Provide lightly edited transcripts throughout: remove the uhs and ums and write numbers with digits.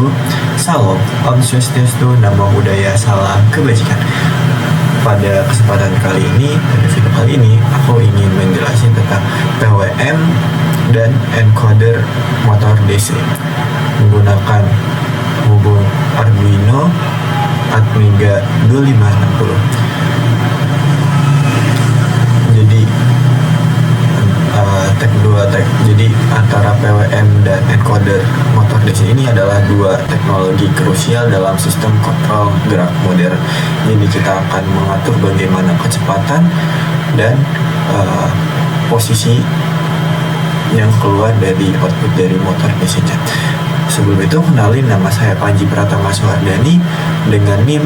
wabarakatuh. Salam, Om Swastiastu, Namo Buddhaya, Salam Kebajikan. Pada kesempatan kali ini, pada video kali ini, aku ingin menjelaskan tentang PWM dan encoder motor DC menggunakan hubung Arduino Atmega 2560. Jadi antara PWM dan encoder motor DC ini adalah dua teknologi krusial dalam sistem kontrol gerak modern. Jadi kita akan mengatur bagaimana kecepatan dan posisi yang keluar dari output dari motor DC-nya. Sebelum itu, kenalin, nama saya Panji Pratama Suwardani dengan NIM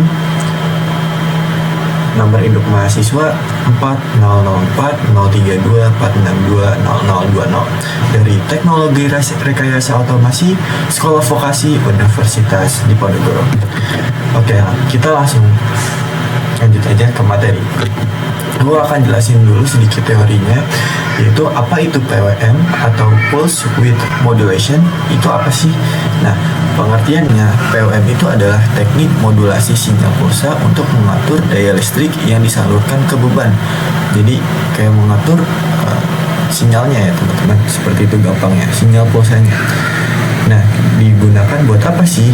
nomor induk mahasiswa 40040324620020 dari Teknologi Rekayasa Otomasi Sekolah Vokasi Universitas Diponegoro. Oke, kita langsung lanjut aja ke materi. Gue akan jelasin dulu sedikit teorinya, yaitu apa itu PWM atau Pulse Width Modulation. Itu apa sih? Nah, pengertiannya, PWM itu adalah teknik modulasi sinyal pulsa untuk mengatur daya listrik yang disalurkan ke beban. Jadi kayak mengatur sinyalnya ya teman-teman, seperti itu gampangnya, sinyal pulsanya. Nah, digunakan buat apa sih?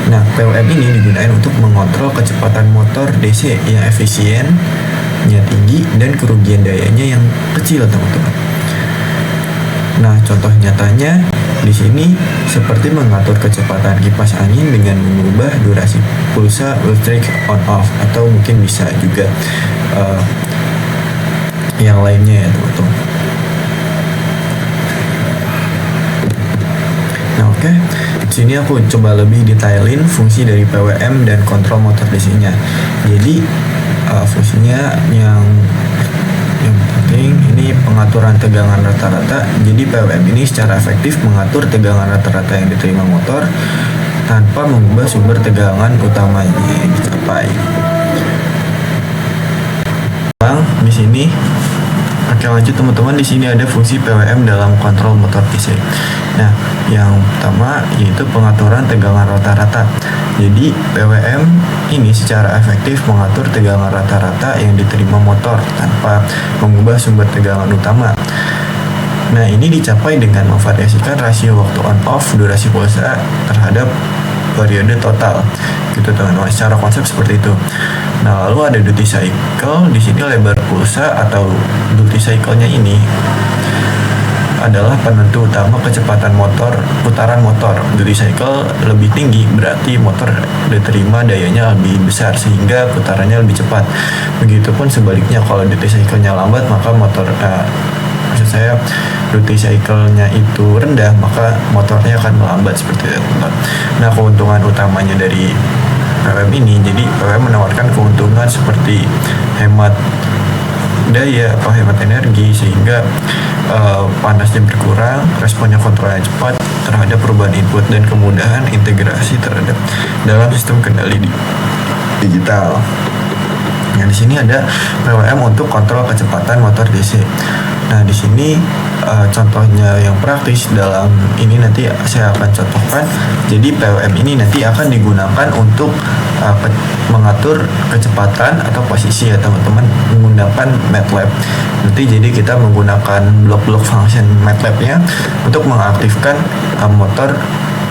Nah, PWM ini digunakan untuk mengontrol kecepatan motor DC yang efisiennya tinggi dan kerugian dayanya yang kecil, teman-teman. Nah, contoh nyatanya di sini seperti mengatur kecepatan kipas angin dengan mengubah durasi pulsa listrik on off, atau mungkin bisa juga yang lainnya ya, teman-teman. Nah, oke. Di sini aku coba lebih detailin fungsi dari PWM dan kontrol motor DC-nya. Jadi fungsinya yang penting ini pengaturan tegangan rata-rata. Jadi PWM ini secara efektif mengatur tegangan rata-rata yang diterima motor tanpa mengubah sumber tegangan utamanya yang dicapai. Di sini, oke, lanjut teman-teman. Di sini ada fungsi PWM dalam kontrol motor DC. Nah, yang pertama yaitu pengaturan tegangan rata-rata. Jadi PWM ini secara efektif mengatur tegangan rata-rata yang diterima motor tanpa mengubah sumber tegangan utama. Nah, ini dicapai dengan memvariasikan rasio waktu on off durasi pulsa terhadap periode total. Gitu teman-teman, secara konsep seperti itu. Nah, lalu ada duty cycle. Di sini lebar pulsa atau duty cycle-nya ini adalah penentu utama kecepatan putaran motor. Duty cycle lebih tinggi berarti motor diterima dayanya lebih besar sehingga putarannya lebih cepat. Begitupun sebaliknya, kalau duty cycle-nya lambat maka duty cycle-nya itu rendah maka motornya akan melambat seperti itu. Nah, keuntungan utamanya dari PWM ini, jadi PWM menawarkan keuntungan seperti hemat daya atau hemat energi sehingga panasnya berkurang, responnya kontrolnya cepat terhadap perubahan input, dan kemudahan integrasi terhadap dalam sistem kendali digital. Nah, di sini ada PWM untuk kontrol kecepatan motor DC. Nah, di sini contohnya yang praktis dalam ini nanti saya akan contohkan. Jadi PWM ini nanti akan digunakan untuk mengatur kecepatan atau posisi ya teman-teman, menggunakan MATLAB. Nanti jadi kita menggunakan blok-blok function MATLAB-nya untuk mengaktifkan motor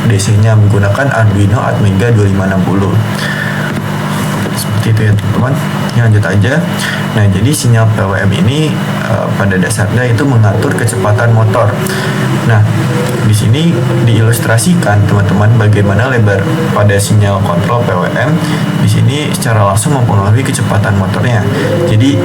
DC-nya menggunakan Arduino Atmega 2560. Seperti itu ya teman-teman. Lanjut aja. Nah, jadi sinyal PWM ini pada dasarnya itu mengatur kecepatan motor. Nah, di sini diilustrasikan teman-teman bagaimana lebar pada sinyal kontrol PWM di sini secara langsung mempengaruhi kecepatan motornya. Jadi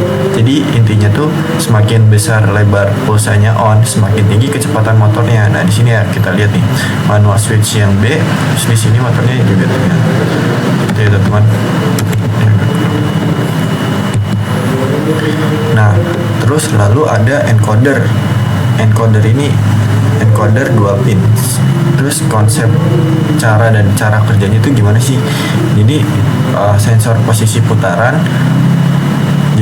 intinya tuh semakin besar lebar pulsanya on, semakin tinggi kecepatan motornya. Nah, di sini ya kita lihat nih manual switch yang B, terus di sini motornya juga tuh ya. Gitu ya teman-teman. Nah, terus lalu ada encoder. Encoder ini encoder 2 pin. Terus konsep cara kerjanya itu gimana sih? Jadi sensor posisi putaran.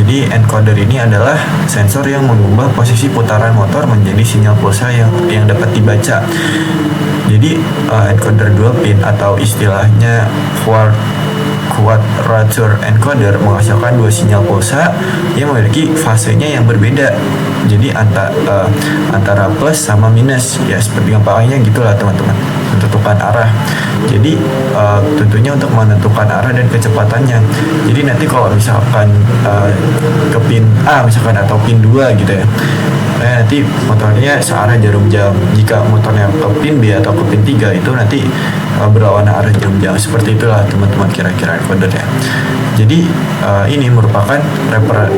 Jadi encoder ini adalah sensor yang mengubah posisi putaran motor menjadi sinyal pulsa yang dapat dibaca. Jadi encoder dual pin atau istilahnya quadrature encoder menghasilkan dua sinyal pulsa yang memiliki fasenya yang berbeda. Jadi antara plus sama minus, ya seperti gampangnya gitulah teman-teman, menentukan arah. Jadi tentunya untuk menentukan arah dan kecepatannya. Jadi nanti kalau misalkan ke pin A misalkan atau pin 2 gitu ya, nanti motornya searah jarum jam. Jika motornya ke pin B atau ke pin 3 itu nanti berlawanan arah jarum jam. Seperti itulah teman-teman kira-kira encodernya. Jadi ini merupakan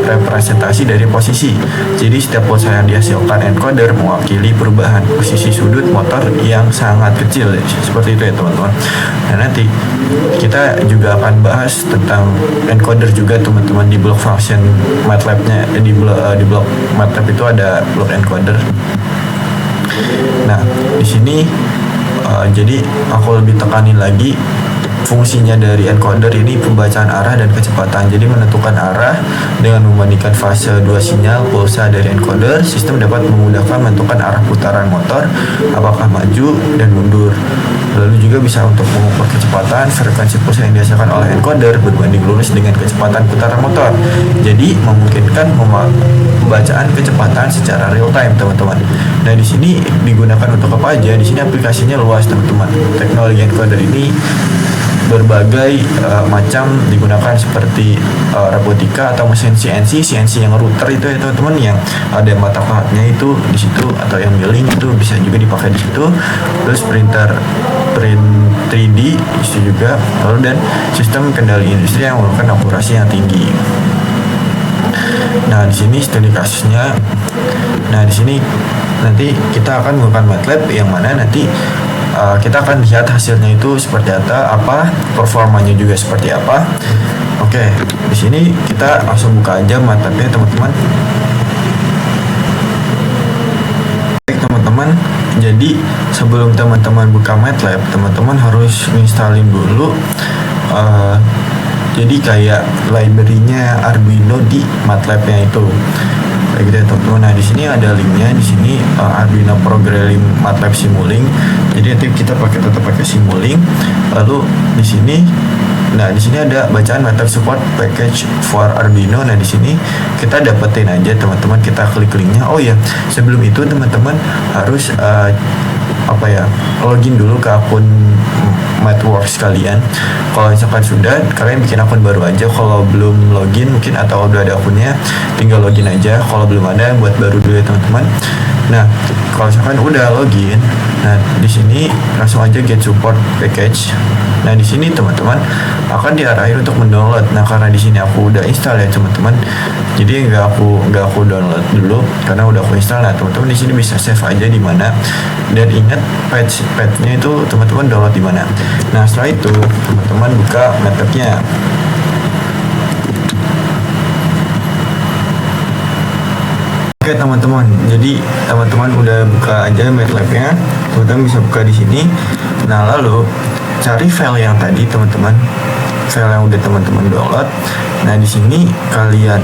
representasi dari posisi. Jadi setiap pulsa yang dihasilkan encoder mewakili perubahan posisi sudut motor yang sangat kecil. Seperti itu ya teman-teman. Nah nanti kita juga akan bahas tentang encoder juga teman-teman di block function MATLAB-nya. Di block MATLAB itu ada block encoder. Nah di sini jadi aku lebih tekanin lagi fungsinya dari encoder ini, pembacaan arah dan kecepatan. Jadi menentukan arah dengan membandingkan fase dua sinyal pulsa dari encoder, sistem dapat memudahkan menentukan arah putaran motor apakah maju dan mundur. Lalu juga bisa untuk mengukur kecepatan frekuensi pulsa yang dihasilkan oleh encoder berbanding lurus dengan kecepatan putaran motor. Jadi memungkinkan pembacaan kecepatan secara real time teman-teman. Nah di sini digunakan untuk apa aja? Di sini aplikasinya luas teman-teman. Teknologi encoder ini berbagai macam digunakan seperti robotika atau mesin CNC yang router itu ya teman-teman, yang ada mata pahatnya itu di situ, atau yang milling itu bisa juga dipakai di situ. Terus print 3D itu juga, lalu dan sistem kendali industri yang memerlukan akurasi yang tinggi. Nah di sini studi kasusnya. Nah di sini nanti kita akan menggunakan MATLAB yang mana nanti kita akan lihat hasilnya itu seperti apa, performanya juga seperti apa. Oke, di sini kita langsung buka aja MATLAB-nya teman-teman. Baik teman-teman, jadi sebelum teman-teman buka MATLAB, teman-teman harus installin dulu jadi kayak library-nya Arduino di MATLAB-nya itu. Kayak gitu ya teman-teman. Nah di sini ada linknya, di sini Arduino Programming MATLAB Simulink. Jadi nanti kita tetap pakai Simulink. Lalu di sini, nah di sini ada bacaan MATLAB Support Package for Arduino. Nah di sini kita dapetin aja teman-teman, kita klik linknya. Oh ya, sebelum itu teman-teman harus login dulu ke akun MathWorks kalian. Kalau misalkan sudah, kalian bikin akun baru aja. Kalau belum login mungkin atau udah ada akunnya, tinggal login aja. Kalau belum ada, buat baru dulu ya teman-teman. Nah, kalau misalkan udah login, nah di sini langsung aja get support package. Nah di sini teman-teman akan diarahin untuk mendownload. Nah karena di sini aku udah install ya teman-teman, jadi nggak aku download dulu karena udah aku install. Nah teman-teman di sini bisa save aja di mana, dan ingat patch-nya itu teman-teman download di mana. Nah setelah itu teman-teman buka MATLAB-nya. Oke teman-teman, jadi teman-teman udah buka aja MATLAB-nya, teman-teman bisa buka di sini. Nah lalu cari file yang tadi teman-teman, file yang udah teman-teman download. Nah di sini kalian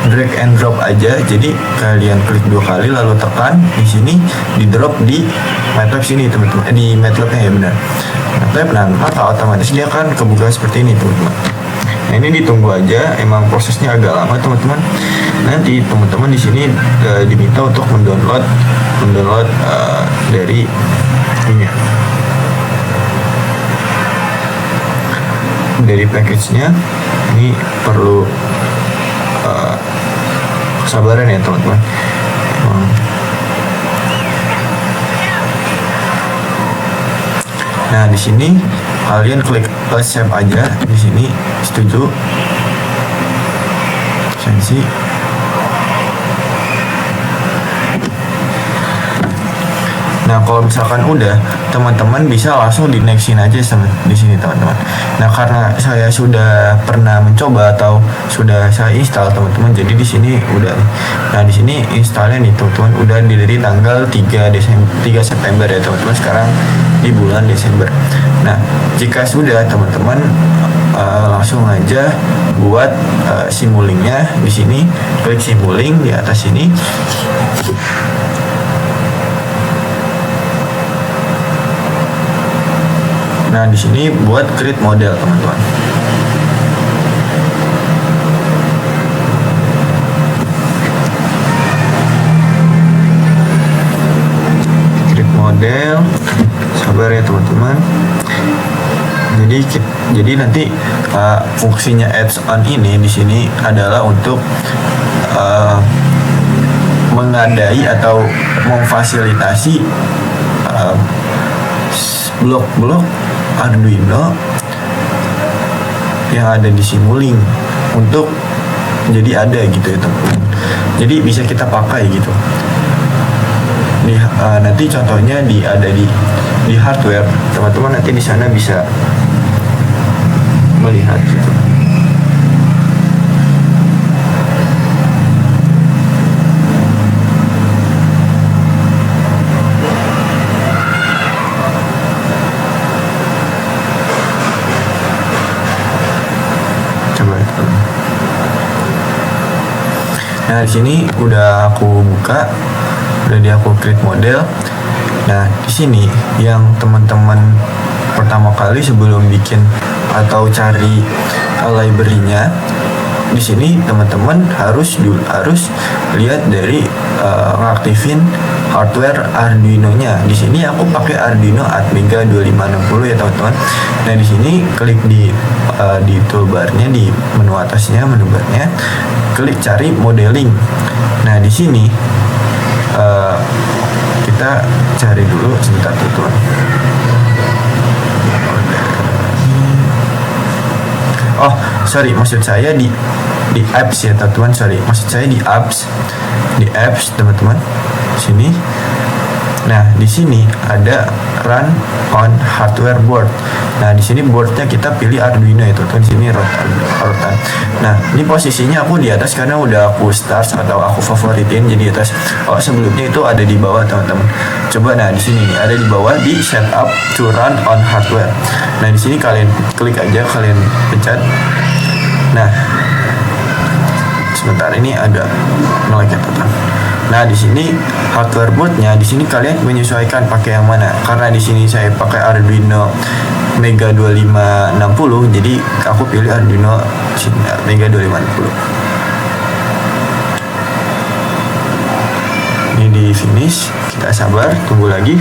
drag and drop aja. Jadi kalian klik 2 kali lalu tekan di sini, di drop di MATLAB sini teman-teman, di MATLAB-nya ya benar. MATLAB, nah maka otomatis dia akan kebuka seperti ini teman-teman. Nah ini ditunggu aja, emang prosesnya agak lama teman-teman. Nanti teman-teman di sini diminta untuk mendownload dari ini, dari package-nya. Ini perlu kesabaran ya teman-teman. Nah di sini kalian klik accept aja di sini, setuju, sensi. Nah kalau misalkan udah, teman-teman bisa langsung di nextin aja di sini teman-teman. Nah karena saya sudah pernah mencoba atau sudah saya install teman-teman, jadi di sini udah. Nah di sini installnya nih teman-teman udah dari tanggal 3 September ya teman-teman. Sekarang di bulan Desember. Nah jika sudah teman-teman langsung aja buat simulingnya. Di sini klik simuling di atas ini. Nah, di sini buat create model, teman-teman. Create model, sabar ya teman-teman. Jadi nanti fungsinya add-on ini di sini adalah untuk mengadai atau memfasilitasi blok-blok Arduino yang ada di Simulink untuk jadi ada gitu ya teman-teman. Jadi bisa kita pakai gitu. Nanti contohnya ada di hardware, teman-teman nanti di sana bisa melihat gitu. Nah, di sini udah aku buka, udah aku create model. Nah, di sini yang teman-teman pertama kali sebelum bikin atau cari library-nya, di sini teman-teman harus lihat dari ngaktifin hardware Arduino-nya. Di sini aku pakai Arduino Atmega 2560 ya teman-teman. Nah, di sini klik di toolbar-nya, di menu atasnya, menu bar-nya, klik cari modeling. Nah, di sini kita cari dulu sebentar teman-teman. Oh, sorry, maksud saya di apps ya teman-teman. Sorry, maksud saya di apps teman-teman. Sini. Nah, di sini ada run on hardware board. Nah, di sini boardnya kita pilih Arduino ya teman-teman. Di sini rotan. Nah, ini posisinya aku di atas karena udah aku start atau aku favoritin jadi di atas. Oh, sebelumnya itu ada di bawah teman-teman. Coba, nah di sini nih ada di bawah di setup to run on hardware. Nah, di sini kalian klik aja, kalian pencet. Nah, sebentar ini agak nge-lag ya teman-teman. Nah, di sini hardware boardnya, di sini kalian menyesuaikan pakai yang mana. Karena di sini saya pakai Arduino Mega 2560, jadi aku pilih Arduino Mega 2560. Ini di finish, kita sabar, tunggu lagi.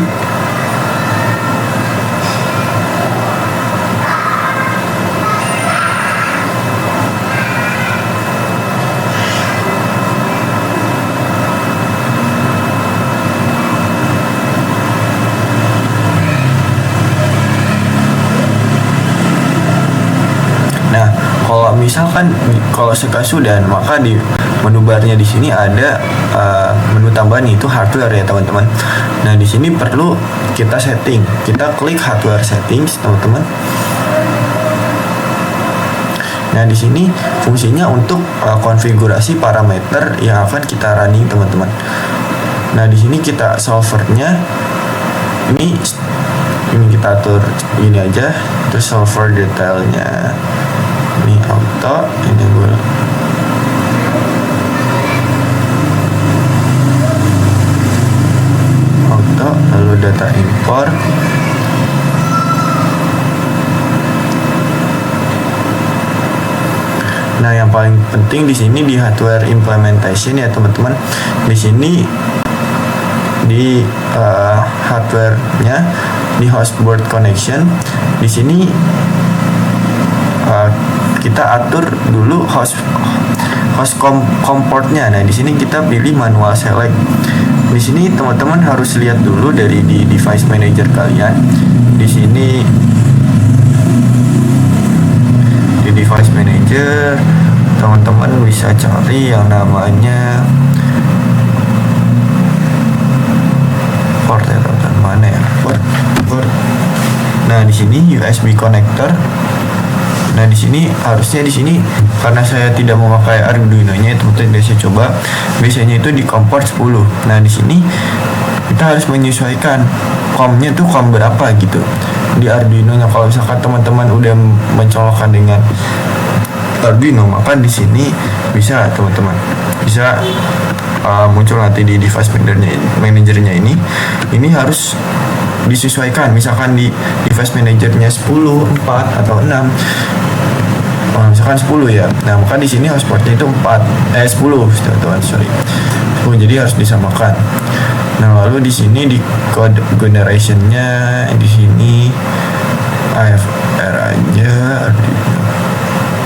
Kalau misalkan sudah, maka di menu barnya di sini ada menu tambahan itu hardware ya teman-teman. Nah, di sini perlu kita setting. Kita klik hardware settings teman-teman. Nah, di sini fungsinya untuk konfigurasi parameter yang akan kita running teman-teman. Nah, di sini kita solvernya ini kita atur ini aja, terus solver detailnya ini auto, ini gue auto, lalu data import. Nah, yang paling penting di sini di hardware implementation ya teman-teman. Di sini di hardware-nya di host board connection, di sini kita atur dulu host comportnya. Nah, di sini kita pilih manual select. Di sini teman-teman harus lihat dulu dari di device manager kalian. Di sini di device manager teman-teman bisa cari yang namanya port mana ya? Port. Nah, di sini USB connector. Nah, di sini harusnya di sini karena saya tidak memakai Arduino-nya, teman-teman saya coba. Biasanya itu di COM port 10. Nah, di sini kita harus menyesuaikan COM-nya tuh COM berapa gitu. di Arduino. Nah kalau misalkan teman-teman udah mencolokkan dengan Arduino, maka di sini bisa teman-teman bisa muncul nanti di device manajernya ini harus disesuaikan. Misalkan di device manajernya 10, 4 atau 6, misalkan 10 ya. Nah, maka di sini harus portnya itu 10, teman-teman, sorry. 10, jadi harus disamakan. Nah, lalu di sini di code generationnya di sini AFR aja,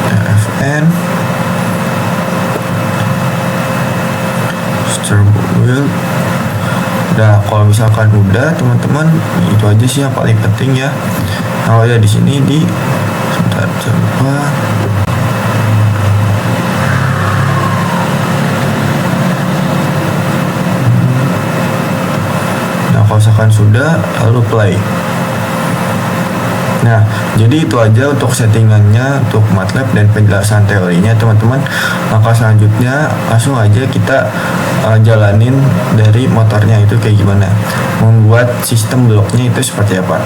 AFN build. Nah, kalau misalkan udah teman-teman, itu aja sih yang paling penting ya. Nah, ya di sini sebentar, coba. Nah, kalau misalkan sudah, lalu play. Nah, jadi itu aja untuk settingannya, untuk MATLAB dan penjelasan teorinya teman-teman. Maka selanjutnya langsung aja kita jalanin dari motornya itu kayak gimana, membuat sistem bloknya itu seperti apa.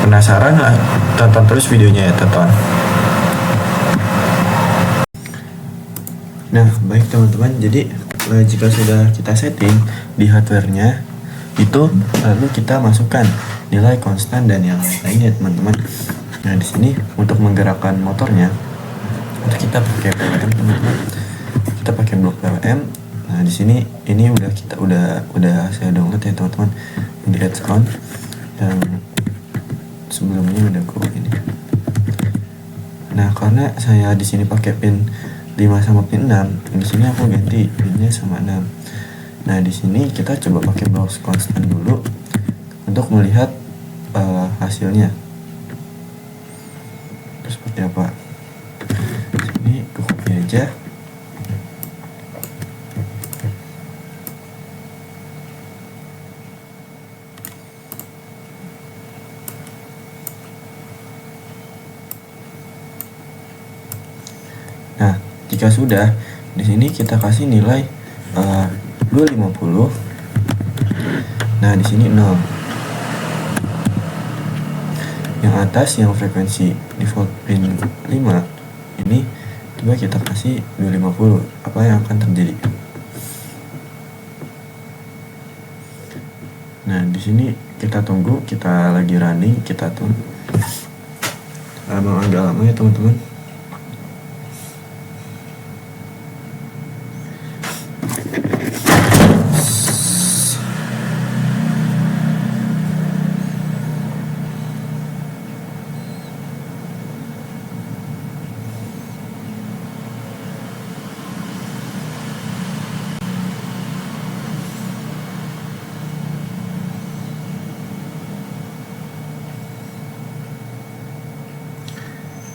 Penasaran? Lah, tonton terus videonya ya, tonton. Nah, baik teman-teman, jadi jika sudah kita setting di hardware-nya itu, lalu kita masukkan nilai konstan dan yang lainnya teman-teman. Nah, di sini untuk menggerakkan motornya itu kita pakai PWM teman-teman. Kita pakai blok PWM. Nah, di sini ini udah saya download ya teman-teman di add-on yang sebelumnya udah ini. Nah, karena saya di sini pakai pin 5 sama pin 6, di sini aku ganti pinnya sama 6. Nah, di sini kita coba pakai blok konstan dulu untuk melihat hasilnya terus seperti apa. Ini aku copy aja. Nah, jika sudah, di sini kita kasih nilai 250. Nah, di sini 0. Yang atas yang frekuensi default pin 5 ini coba kita kasih 250. Apa yang akan terjadi? Nah, di sini kita tunggu, kita lagi running, kita tunggu. Emang agak lama ya teman-teman.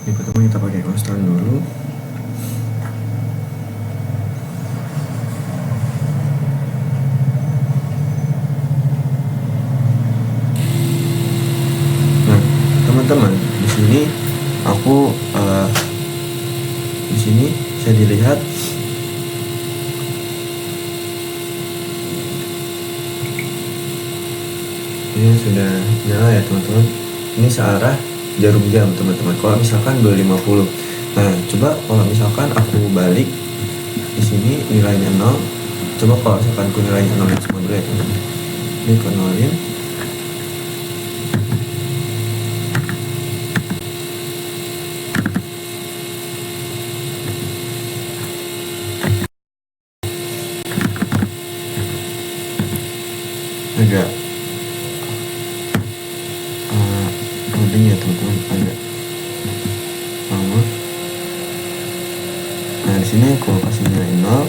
Ini pertama kita pakai konstan dulu. Nah, teman-teman, di sini aku di sini bisa dilihat ini sudah nyala ya teman-teman. Ini searah jarum jam teman-teman. Kalau misalkan 250. Nah, coba kalau misalkan aku balik di sini nilainya 0. Coba kalau misalkan aku nilainya 0 semua dulu ya teman-teman. Ini aku nolin. Agak loading ya teman-teman, agak lama. Nah, di sini aku kasih nilai 0.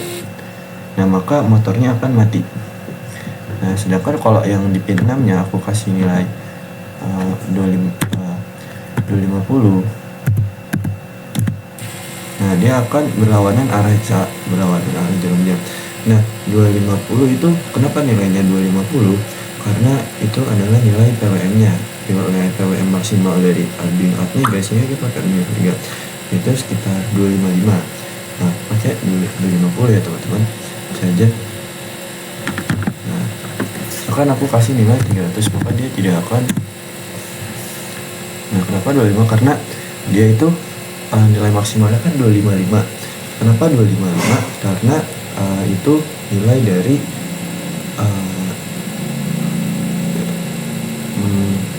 Nah, maka motornya akan mati. Nah, sedangkan kalau yang di pin 6 nya aku kasih nilai 250. Nah, dia akan berlawanan arah jarum jam. Nah, 250 itu kenapa nilainya 250? Karena itu adalah nilai PWM-nya. Nilai PWM maksimal dari Arduino Art-nya biasanya kita pakai 3, itu sekitar 255. Nah, pakai 250 ya teman-teman. Bisa aja. Nah, akan aku kasih nilai 300, maka dia tidak akan Nah, kenapa 25? Karena dia itu nilai maksimalnya kan 255. Kenapa 255? Karena itu nilai dari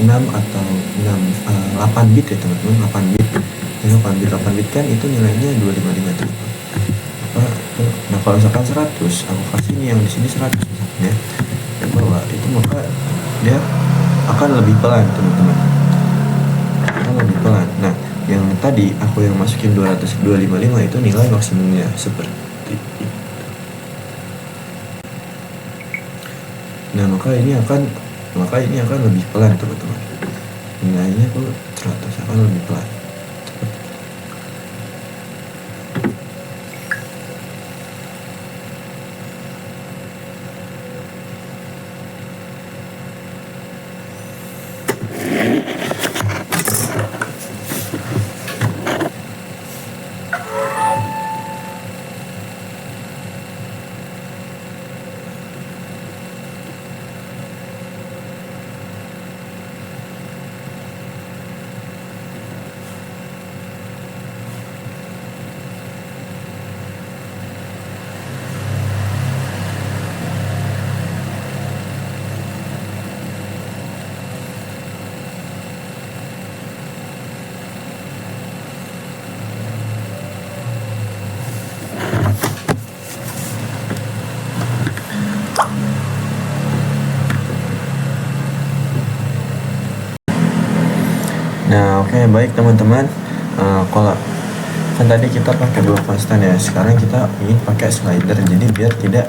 6 atau 6 8 bit ya teman-teman, 8 bit. Ya, 8 bit kan itu nilainya 255 teman-teman. Nah, kalau misalkan 100, aku kasih ini yang di sini 100 misalnya, yang bawah itu, maka dia akan lebih pelan teman-teman. Akan lebih pelan. Nah, yang tadi aku yang masukin 255 itu nilai maksimumnya seperti itu. Nah, maka ini akan lebih pelan teman-teman. Nilainya tuh 100 akan lebih pelan. Nah, oke, baik teman-teman. Kalau kan tadi kita pakai blok konstan ya, sekarang kita ingin pakai slider, jadi biar tidak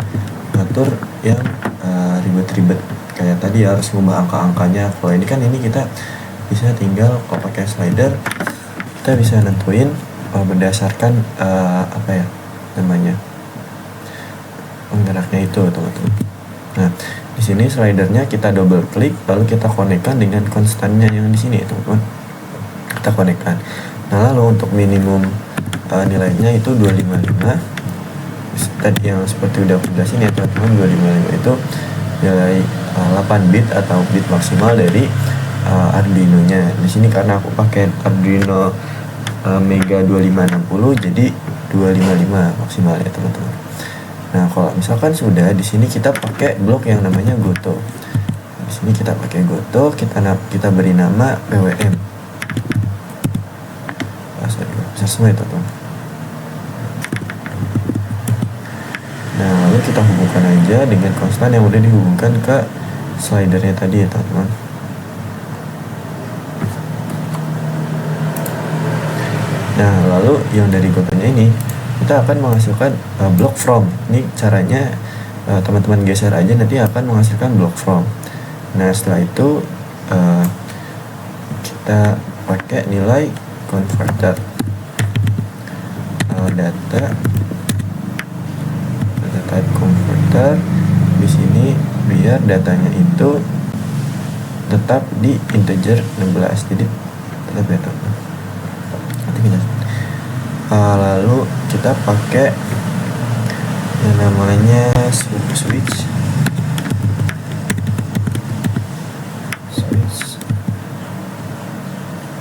ngatur yang ribet-ribet kayak tadi harus mengubah angka-angkanya. Kalau ini kan kita bisa tinggal kalau pakai slider kita bisa nentuin berdasarkan apa ya namanya penggeraknya itu teman-teman. Nah, di sini slidernya kita double klik, lalu kita konekkan dengan konstannya yang di sini teman-teman. Kita konekkan. Nah, lalu untuk minimum nilainya itu 255. Tadi yang seperti udah aku jelasin ya teman-teman, 255 itu nilai 8 bit atau bit maksimal dari Arduino-nya. Di sini karena aku pakai Arduino Mega 2560, jadi 255 maksimal ya teman-teman. Nah, kalau misalkan sudah, di sini kita pakai blok yang namanya Goto. Di sini kita pakai Goto, kita beri nama PWM. Bisa semua itu teman. Nah, lalu kita hubungkan aja dengan konstan yang udah dihubungkan ke slidernya tadi ya teman-teman. Nah, lalu yang dari gotonya ini kita akan menghasilkan block from. Ini caranya teman-teman geser aja, nanti akan menghasilkan block from. Nah, setelah itu kita pakai nilai converter data type converter di sini, biar datanya itu tetap di integer 16, jadi tetap ya teman. Lalu kita pakai yang namanya switch.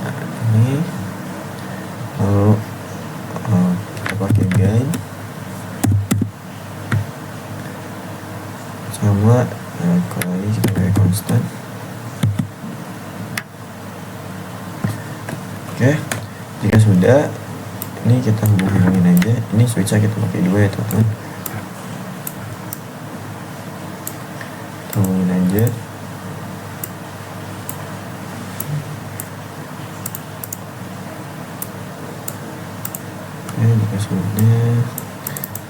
Nah, ini lalu kita pakai gain sama kalau ini kita pakai constant. Oke, jika sudah, ini kita hubungin aja. Ini switchnya kita pakai 2 ya teman-teman. Kita hubungin aja. Oke, jika sudah,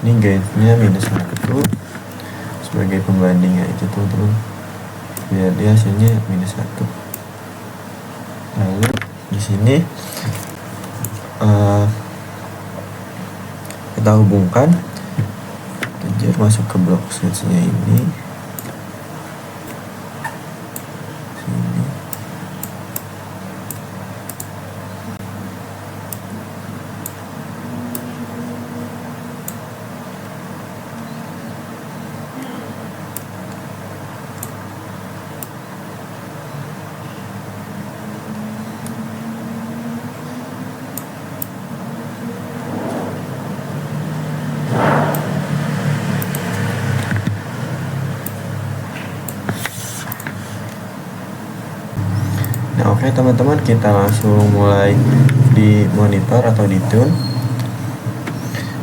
ini gainnya -1 sebagai pembanding aja teman-teman, biar dia hasilnya -1. Lalu di sini kita hubungkan integer masuk ke blok switchnya ini. Sini. Oke teman-teman, kita langsung mulai di monitor atau di tune.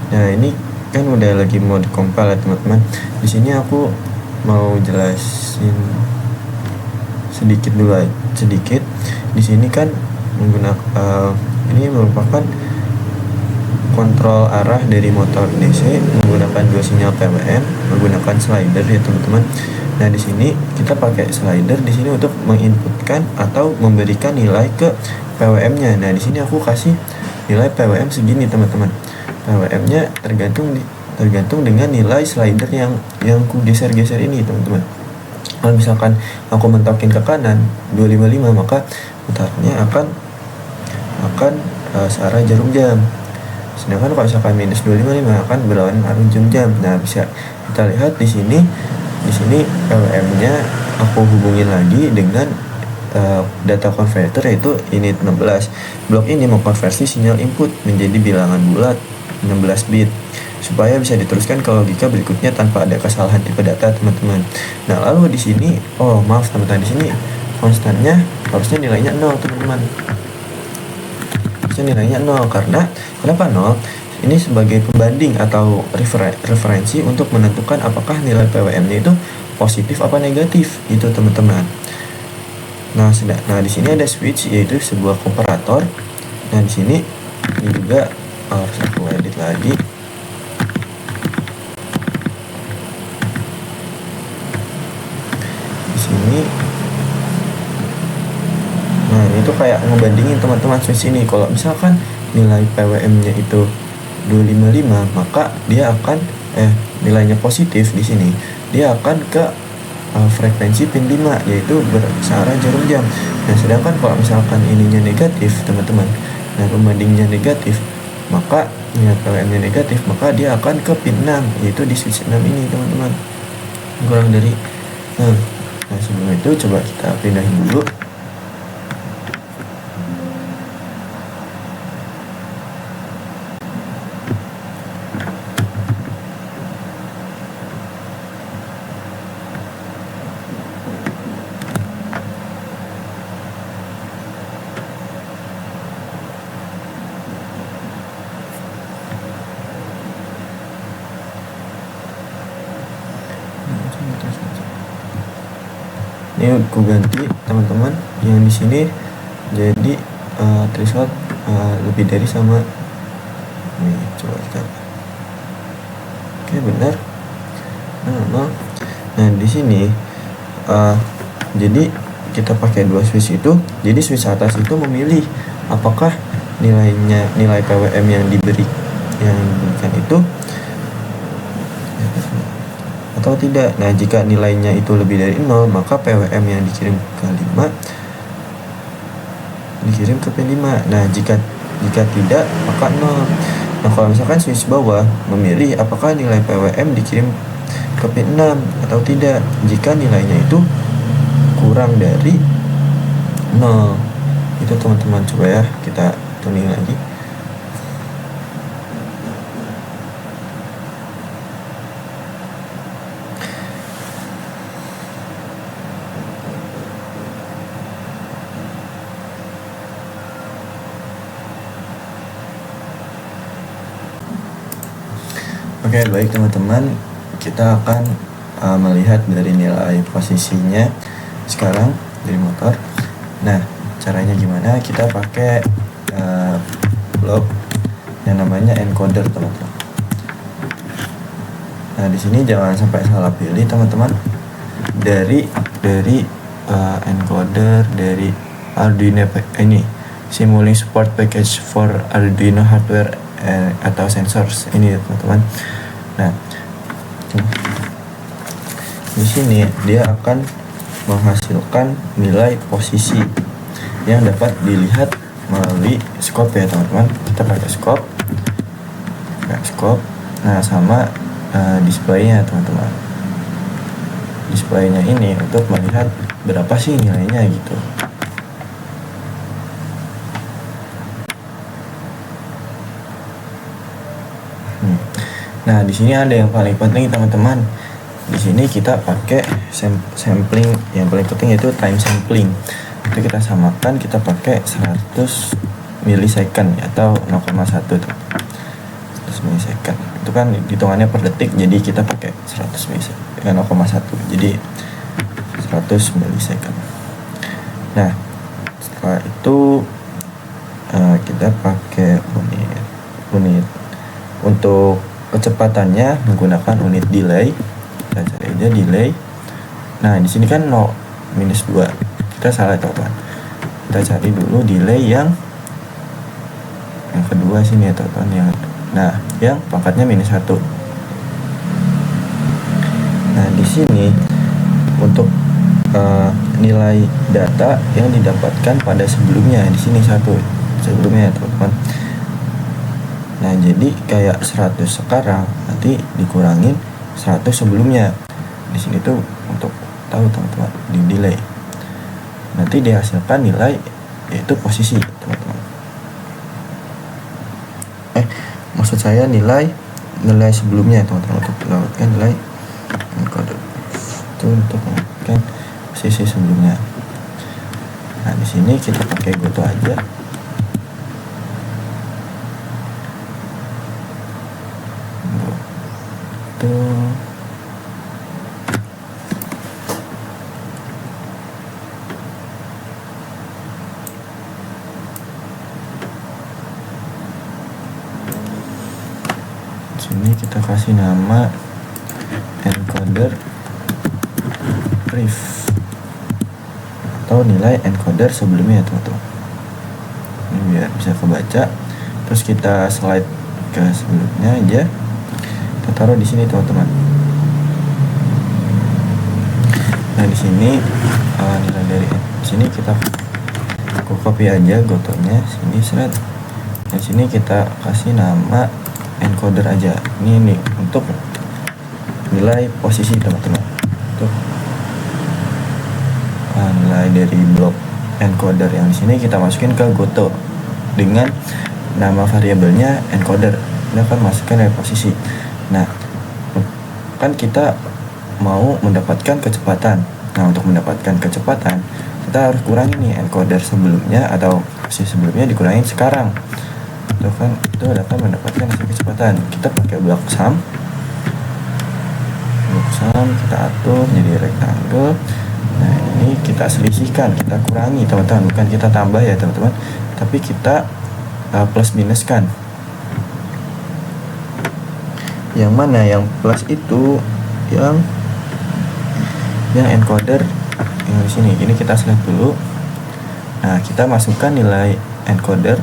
Nah ini kan udah lagi mau dikompil ya teman-teman. Di sini aku mau jelasin sedikit dulu, sedikit. Di sini kan menggunakan ini merupakan kontrol arah dari motor DC menggunakan 2 sinyal PWM menggunakan slider ya teman-teman. Nah di sini kita pakai slider di sini untuk menginputkan atau memberikan nilai ke PWM-nya. Nah di sini aku kasih nilai PWM segini teman-teman. PWM-nya tergantung dengan nilai slider yang ku geser-geser ini teman-teman. Kalau misalkan aku mentokin ke kanan 255, maka putarnya akan searah jarum jam. Sedangkan kalau misalkan minus 255 akan berlawanan arus jarum jam. Nah bisa kita lihat di sini PWM-nya aku hubungin lagi dengan data converter, yaitu init 16. Blok ini mengkonversi sinyal input menjadi bilangan bulat 16 bit supaya bisa diteruskan ke logika berikutnya tanpa ada kesalahan tipe data teman-teman. Nah lalu di sini maaf teman-teman, di sini konstannya harusnya nilainya 0 teman-teman. Harusnya nilainya 0 karena kenapa 0? Ini sebagai pembanding atau referensi untuk menentukan apakah nilai PWM-nya itu positif apa negatif, itu teman-teman. Nah di sini ada switch, yaitu sebuah komparator. Nah di sini ini juga harus aku edit lagi. Di sini, nah ini tuh kayak ngebandingin teman-teman switch ini. Kalau misalkan nilai PWM-nya itu 255, maka dia akan nilainya positif di sini, dia akan ke frekuensi pin 5, yaitu searah jarum jam. Nah sedangkan kalau misalkan ininya negatif teman-teman, nah pembandingnya negatif, maka nilai PWM-nya negatif, maka dia akan ke pin 6, yaitu di switch 6 ini teman-teman, kurang dari 6. Nah sebelum itu coba kita pindahin dulu. Ini aku ganti teman-teman, yang di sini jadi threshold lebih dari sama ini, coba kita oke benar. Nah di sini jadi kita pakai dua switch itu. Jadi switch atas itu memilih apakah nilai PWM yang diberikan itu atau tidak. Nah jika nilainya itu lebih dari 0, maka PWM yang dikirim ke 5 dikirim ke pin 5. Nah jika tidak, maka 0. Nah kalau misalkan switch bawah memilih apakah nilai PWM dikirim ke pin 6 atau tidak. Jika nilainya itu kurang dari 0, itu teman-teman. Coba ya kita tuning lagi. Oke, baik teman-teman, kita akan melihat dari nilai posisinya sekarang dari motor. Nah, caranya gimana? Kita pakai blok yang namanya encoder, teman-teman. Nah, di sini jangan sampai salah pilih, teman-teman. Dari encoder dari Arduino ini, Simulink Support Package for Arduino Hardware atau sensors ini, teman-teman. Nah, di sini dia akan menghasilkan nilai posisi yang dapat dilihat melalui scope ya, teman-teman. Kita pakai scope. Nah, sama displaynya, teman-teman. Displaynya ini untuk melihat berapa sih nilainya gitu. Nah, di sini ada yang paling penting, teman-teman. Di sini kita pakai sampling, yang paling penting yaitu time sampling. itu kita samakan, kita pakai 100 milisecond atau 0,1 tuh. 100 milisecond itu kan hitungannya per detik, jadi kita pakai 100 milisecond 0,1, jadi 100 milisecond. Nah setelah itu kita pakai unit untuk kecepatannya menggunakan unit delay. Kita cari aja delay. Nah di sini kan 0 minus 2, kita salah teman-teman. Kita cari dulu delay yang kedua sini ya teman-teman, yang pangkatnya minus 1. Nah di sini untuk nilai data yang didapatkan pada sebelumnya, di sini 1 sebelumnya ya teman-teman. Nah jadi kayak 100 sekarang nanti dikurangin 100 sebelumnya. Di sini tuh untuk tahu teman-teman di delay. Nanti dihasilkan nilai yaitu posisi teman-teman. Maksud saya nilai sebelumnya teman-teman, untuk mendapatkan nilai encoder itu untuk mendapatkan posisi sebelumnya. Nah di sini kita pakai goto aja. Goto. Sini kita kasih nama encoder brief atau nilai encoder sebelumnya teman-teman. Ini biar bisa kebaca. Terus kita slide ke sebelumnya aja. Kita taruh di sini teman-teman. Nah di sini nilai dari sini kita copy aja gotonya sini slide. Di sini kita kasih nama encoder aja. Ini nih untuk nilai posisi teman-teman. Untuk nilai dari blok encoder yang di sini kita masukin ke goto dengan nama variabelnya encoder. Ini akan masukkan dari posisi. Nah, kan kita mau mendapatkan kecepatan. Nah, untuk mendapatkan kecepatan kita harus kurangi nih encoder sebelumnya atau posisi sebelumnya dikurangin sekarang. Itu akan mendapatkan hasil kecepatan. Kita pakai blok sum, kita atur jadi rectangle. Nah ini kita selisihkan, kita kurangi teman-teman, bukan kita tambah ya teman-teman, tapi kita plus minuskan. Yang mana yang plus itu yang encoder yang di sini. Ini kita select dulu. Nah kita masukkan nilai encoder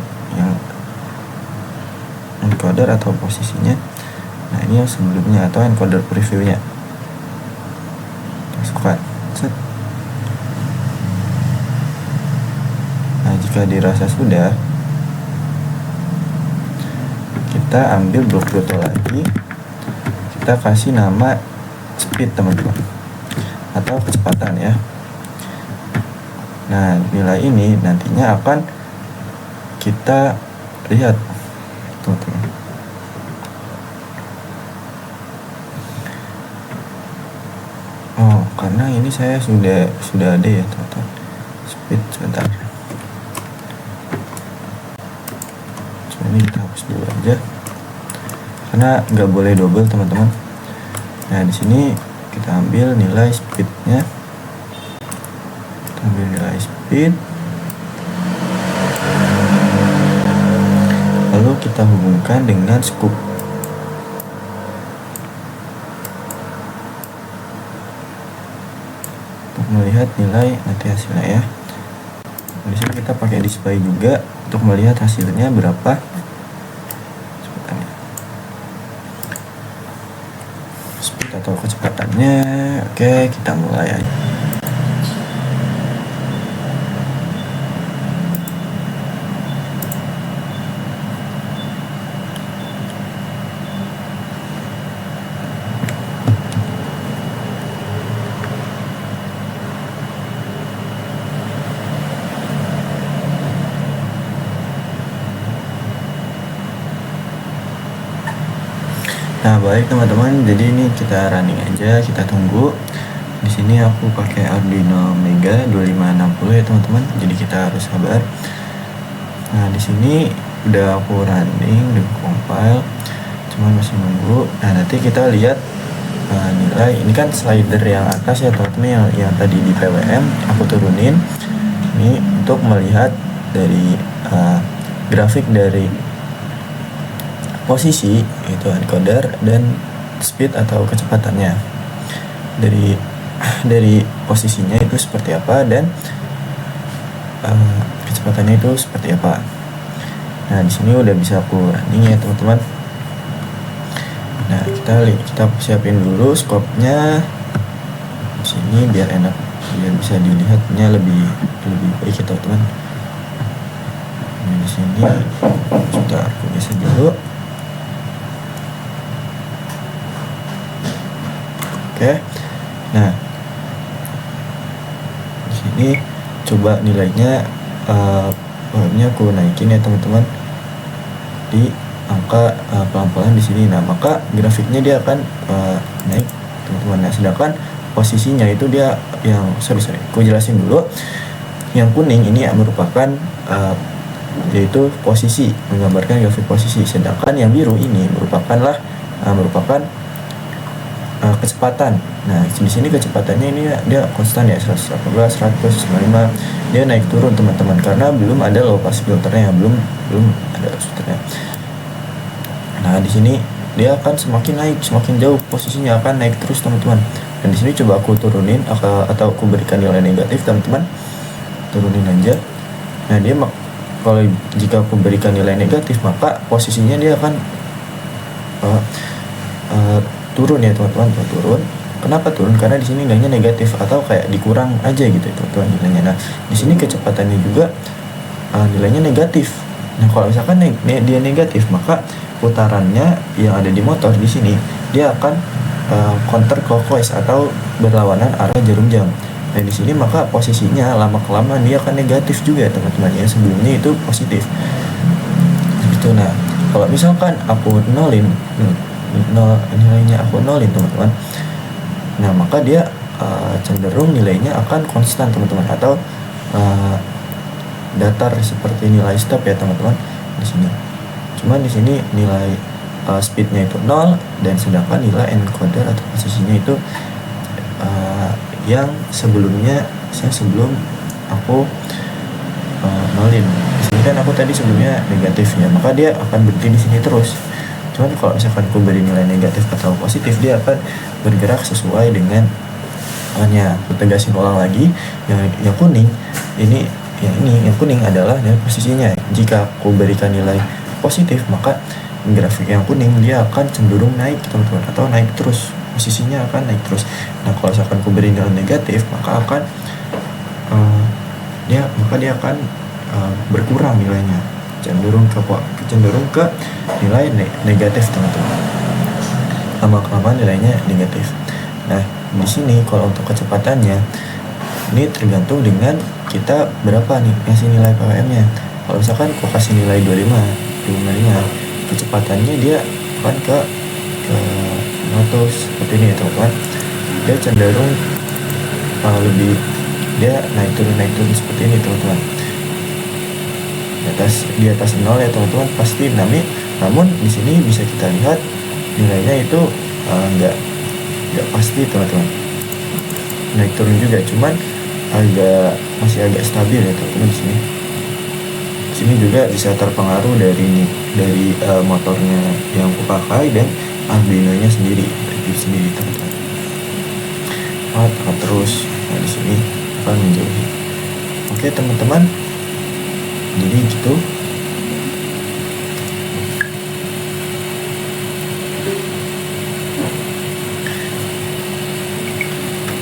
atau posisinya. Nah ini yang sebelumnya atau encoder previewnya, masukkan. Nah jika dirasa sudah, kita ambil blok goto lagi, kita kasih nama speed teman-teman atau kecepatan ya. Nah nilai ini nantinya akan kita lihat teman-teman. Karena ini saya sudah ada ya teman-teman. Speed sebentar. Ini kita hapus dulu aja. Karena nggak boleh double teman-teman. Nah di sini kita ambil nilai speednya. Kita ambil nilai speed. Lalu kita hubungkan dengan scoop. Untuk melihat nilai nanti hasilnya ya. Di sini kita pakai display juga untuk melihat hasilnya berapa kecepatannya. Speed atau kecepatannya. Oke, kita mulai aja. Nah baik teman-teman, jadi ini kita running aja, kita tunggu. Di sini aku pakai Arduino Mega 2560 ya teman-teman. Jadi kita harus sabar. Nah, di sini udah aku running, udah compile, cuman masih nunggu. Nah, nanti kita lihat nilai. Ini kan slider yang atas ya teman-teman, yang tadi di PWM aku turunin. Ini untuk melihat dari grafik dari posisi itu encoder dan speed atau kecepatannya. Dari posisinya itu seperti apa dan kecepatannya itu seperti apa. Nah, di sini udah bisa aku running ya teman-teman. Nah, kita siapin dulu scope-nya di sini biar enak, biar bisa dilihatnya lebih baik ya teman-teman. Nah, di sini sudah aku geser dulu. Oke. Nah, di sini coba nilainya aku naikin ya teman-teman di angka pelan-pelan di sini. Nah, maka grafiknya dia akan naik teman-teman. Nah, sedangkan posisinya itu dia yang aku jelasin dulu. Yang kuning ini merupakan yaitu posisi, menggambarkan grafik posisi. Sedangkan yang biru ini merupakan kecepatan. Nah, di sini kecepatannya ini dia konstan ya, 118, 100, 95. Dia naik turun teman-teman karena belum ada low pass filternya, belum ada filternya. Nah, di sini dia akan semakin naik, semakin jauh posisinya akan naik terus teman-teman. Dan di sini coba aku turunin atau aku berikan nilai negatif teman-teman. Turunin aja. Nah, dia kalau jika aku berikan nilai negatif, maka posisinya dia akan turun ya teman-teman, turun. Kenapa turun? Karena di sini nilainya negatif atau kayak dikurang aja gitu teman-teman nilainya. Nah, di sini kecepatannya juga nilainya negatif. Nah, kalau misalkan dia negatif, maka putarannya yang ada di motor di sini dia akan counter clockwise atau berlawanan arah jarum jam. Nah, di sini maka posisinya lama-kelamaan dia akan negatif juga teman-teman. Yang sebelumnya itu positif. Gitu. Nah, kalau misalkan aku nilainya aku nolin teman-teman. Nah, maka dia cenderung nilainya akan konstan teman-teman atau datar seperti nilai stop ya teman-teman di sini. Cuman di sini nilai speednya itu 0 dan sedangkan nilai encoder atau posisinya itu yang sebelum aku nolin. Di sini kan aku tadi sebelumnya negatif ya, maka dia akan berhenti di sini terus. Cuman kalau misalkan aku beri nilai negatif atau positif, dia akan bergerak sesuai dengan hanya. Aku tegasin ulang lagi, yang kuning ini yang kuning adalah nilai posisinya. Jika aku berikan nilai positif, maka grafik yang kuning dia akan cenderung naik teman-teman atau naik terus, posisinya akan naik terus. Nah, kalau misalkan aku beri nilai negatif, maka dia akan berkurang nilainya, cenderung ke nilai negatif teman-teman. Lama-kelamaan nilainya negatif. Nah, di sini kalau untuk kecepatannya ini tergantung dengan kita berapa nih ngasih nilai PWM-nya. Kalau misalkan aku kasih nilai 25, kecepatannya dia akan ke 100 seperti ini ya teman-teman. Dia cenderung dia naik turun seperti ini teman-teman. Di atas 0 ya teman-teman pasti dinamis. Namun di sini bisa kita lihat nilainya itu enggak pasti teman-teman, naik turun juga, cuman masih agak stabil ya teman-teman. Di sini juga bisa terpengaruh dari motornya yang aku pakai dan Arduino-nya sendiri teman-teman. Tekan terus. Nah, di sini akan menjauhi. Oke teman-teman, jadi gitu.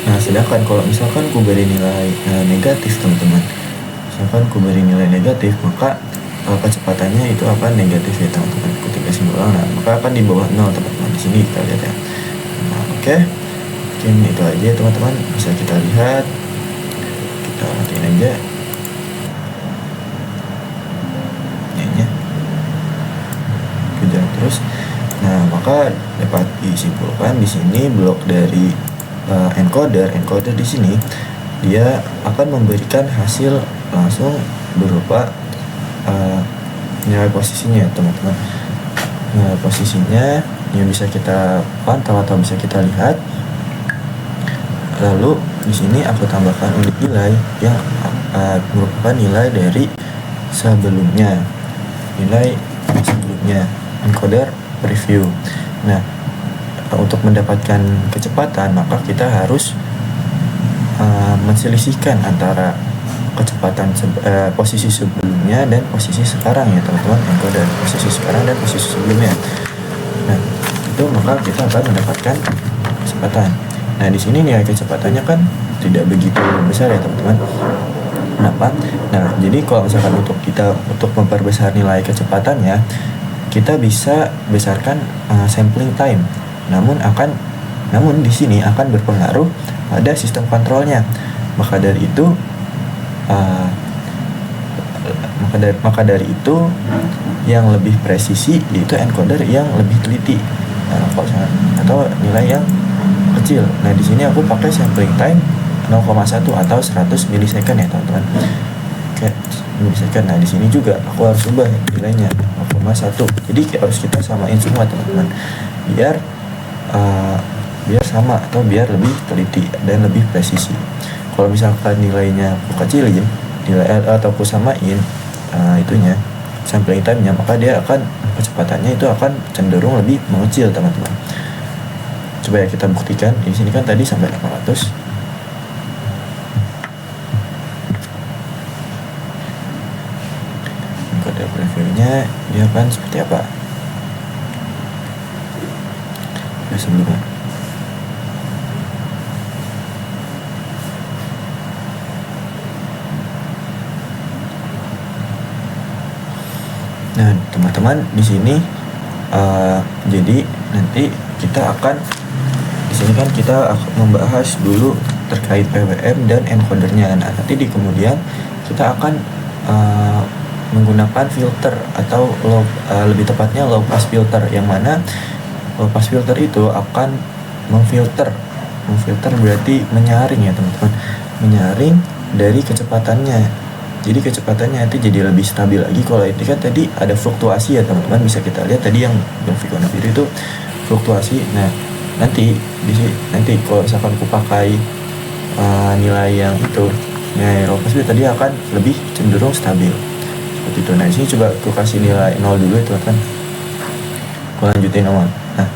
Nah, sedangkan kalau misalkan ku beri nilai negatif teman-teman, maka kecepatannya itu akan negatif ya teman-teman. Aku tegasin ulang, nah maka akan di bawah 0 teman-teman. Di sini kita lihat ya. Nah, oke. Mungkin itu aja teman-teman, bisa kita lihat. Kita matiin aja. Kejar terus. Nah, maka dapat disimpulkan di sini blok dari encoder di sini dia akan memberikan hasil langsung berupa nilai posisinya teman-teman. Nilai posisinya yang bisa kita pantau atau bisa kita lihat. Lalu di sini aku tambahkan unit nilai yang merupakan nilai dari sebelumnya, encoder preview. Nah, untuk mendapatkan kecepatan maka kita harus menselisihkan antara kecepatan posisi sebelumnya dan posisi sekarang ya teman-teman, encoder posisi sekarang dan posisi sebelumnya. Nah, itu maka kita akan mendapatkan kecepatan. Nah, di sini nilai kecepatannya kan tidak begitu besar ya teman-teman. Kenapa? Nah, jadi kalau misalkan untuk memperbesar nilai kecepatannya, kita bisa besarkan sampling time. Namun di sini akan berpengaruh pada sistem kontrolnya. Maka dari itu yang lebih presisi yaitu encoder yang lebih teliti atau nilai yang kecil. Nah, di sini aku pakai sampling time 0,1 atau 100 milisecond ya teman-teman. Oke, milisecond. Nah, di sini juga aku harus ubah nilainya 0,1. Jadi harus kita samain semua teman-teman. Biar sama atau biar lebih teliti dan lebih presisi. Kalau misalkan nilainya aku kecilin, atau aku samain itunya sampling time-nya, maka dia akan kecepatannya itu akan cenderung lebih mengecil teman-teman. Coba ya kita buktikan. Di sini kan tadi sampai 800. Kode previewnya dia akan seperti apa? Sebelumnya. Nah, teman-teman di sini jadi nanti kita akan di sini kan kita membahas dulu terkait PWM dan encodernya. Nah, nanti di kemudian kita akan menggunakan filter atau lebih tepatnya low pass filter, yang mana low pass filter itu akan memfilter berarti menyaring ya teman-teman, menyaring dari kecepatannya. Jadi kecepatannya nanti jadi lebih stabil lagi. Kalau ini kan tadi ada fluktuasi ya teman-teman, bisa kita lihat tadi yang grafik warna biru itu fluktuasi. Nah, nanti kalau misalkan aku pakai nilai yang itu, nilai low pass tadi akan lebih cenderung stabil seperti itu. Nah, di sini coba aku kasih nilai 0 dulu ya teman-teman. Aku lanjutin 0. Nah,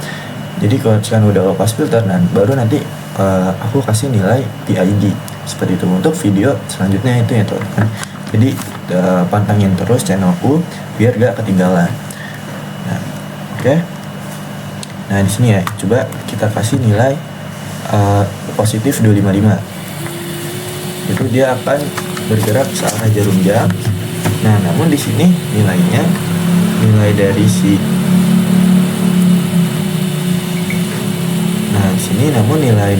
jadi kalau misalkan udah low pass filter, nah baru nanti aku kasih nilai PID seperti itu untuk video selanjutnya itu ya teman-teman. Jadi pantangin terus channelku biar gak ketinggalan. Nah, oke. Nah, di sini ya, coba kita kasih nilai positif 255. Itu dia akan bergerak searah jarum jam. Nah, namun di sini nilai dari si Nah, di sini namun nilai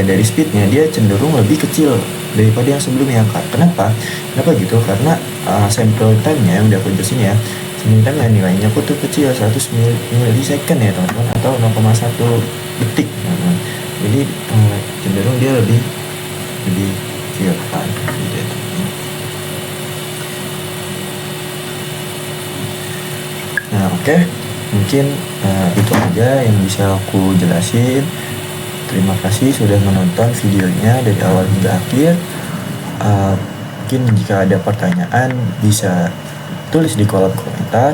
dari speednya dia cenderung lebih kecil daripada yang sebelumnya. Kenapa gitu? Karena sample time-nya yang udah aku jelasin ya, sampling time nilainya aku tuh kecil, 100 milisecond ya teman-teman, atau 0,1 detik teman-teman. Jadi cenderung dia lebih kecil kan gitu ya. Nah, oke. Mungkin itu aja yang bisa aku jelasin. Terima kasih sudah menonton videonya dari awal hingga akhir. Mungkin jika ada pertanyaan bisa tulis di kolom komentar.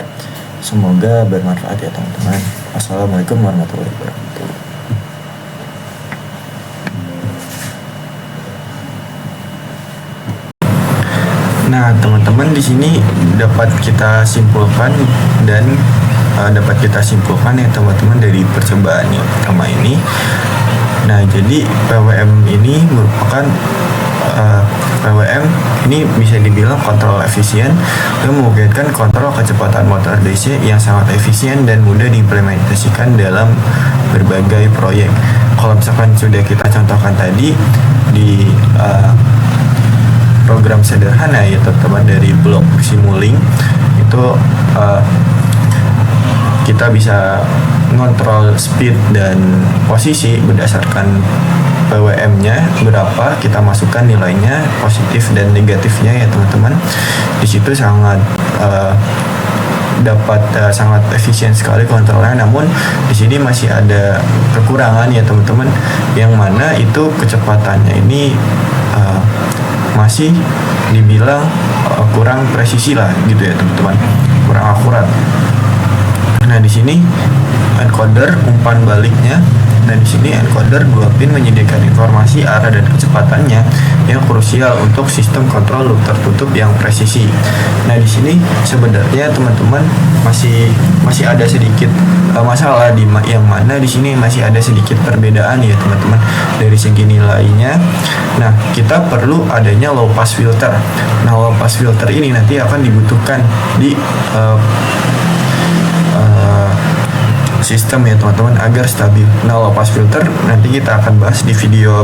Semoga bermanfaat ya teman-teman. Assalamualaikum warahmatullahi wabarakatuh. Nah, teman-teman di sini dapat kita simpulkan ya teman-teman dari percobaan yang pertama ini. Nah, jadi PWM ini merupakan PWM ini bisa dibilang kontrol efisien dan memungkinkan kontrol kecepatan motor DC yang sangat efisien dan mudah diimplementasikan dalam berbagai proyek. Kalau misalkan sudah kita contohkan tadi di program sederhana ya teman-teman dari blok Simulink itu kita bisa ngontrol speed dan posisi berdasarkan PWM-nya berapa, kita masukkan nilainya positif dan negatifnya ya teman-teman. Di situ sangat sangat efisien sekali kontrolnya. Namun di sini masih ada kekurangan ya teman-teman, yang mana itu kecepatannya ini masih dibilang kurang presisi lah gitu ya teman-teman, kurang akurat. Nah di sini encoder umpan baliknya, dan di sini encoder 2 pin menyediakan informasi arah dan kecepatannya yang krusial untuk sistem kontrol loop tertutup yang presisi. Nah di sini sebenarnya teman-teman masih ada sedikit masalah di yang mana di sini masih ada sedikit perbedaan ya teman-teman dari segi nilainya. Nah kita perlu adanya low pass filter. Nah low pass filter ini nanti akan dibutuhkan di sistem ya teman-teman agar stabil. Nah low pass filter nanti kita akan bahas di video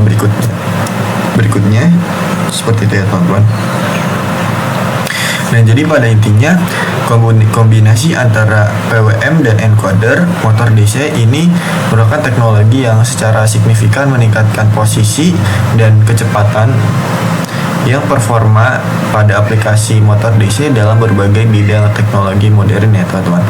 berikutnya seperti itu ya teman-teman. Nah jadi pada intinya kombinasi antara PWM dan encoder motor DC ini merupakan teknologi yang secara signifikan meningkatkan posisi dan kecepatan yang performa pada aplikasi motor DC dalam berbagai bidang teknologi modern ya teman-teman.